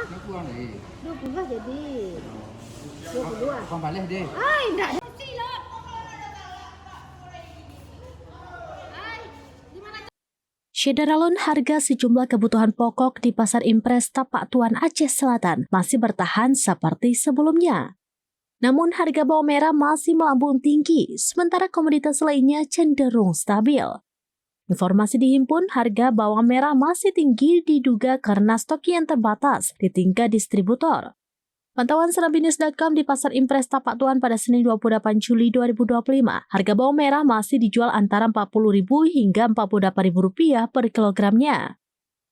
20 nih. 20 lah jadi. 22. Kau balik deh. Ay, enggak. Syederalun harga sejumlah kebutuhan pokok di Pasar Impres Tapak Tuan Aceh Selatan masih bertahan seperti sebelumnya. Namun harga bawang merah masih melambung tinggi, sementara komoditas lainnya cenderung stabil. Informasi dihimpun, harga bawang merah masih tinggi diduga karena stok yang terbatas di tingkat distributor. Pantauan serambinews.com di Pasar Impres Tapak Tuan pada Senin 28 Juli 2025, harga bawang merah masih dijual antara Rp40.000 hingga Rp48.000 per kilogramnya.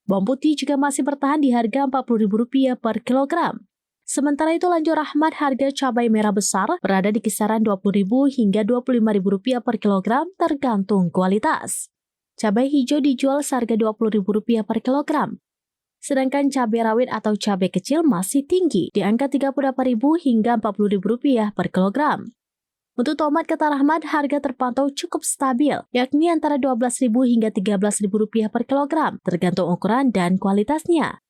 Bawang putih juga masih bertahan di harga Rp40.000 per kilogram. Sementara itu lanjut rahmat harga cabai merah besar berada di kisaran Rp20.000 hingga Rp25.000 per kilogram tergantung kualitas. Cabai hijau dijual seharga Rp20.000 per kilogram. Sedangkan cabai rawit atau cabai kecil masih tinggi di angka Rp38.000 hingga Rp40.000 per kilogram. Untuk tomat kata Rahmat, harga terpantau cukup stabil, yakni antara Rp12.000 hingga Rp13.000 per kilogram, tergantung ukuran dan kualitasnya.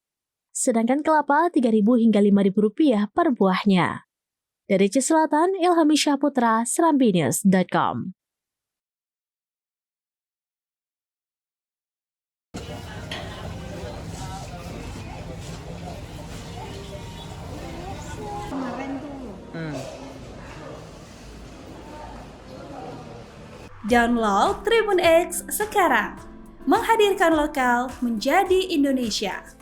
Sedangkan kelapa Rp3.000 hingga Rp5.000 per buahnya. Dari Aceh Selatan, Ilhami Syahputra, serambinews.com. Download Tribun X sekarang, menghadirkan lokal menjadi Indonesia.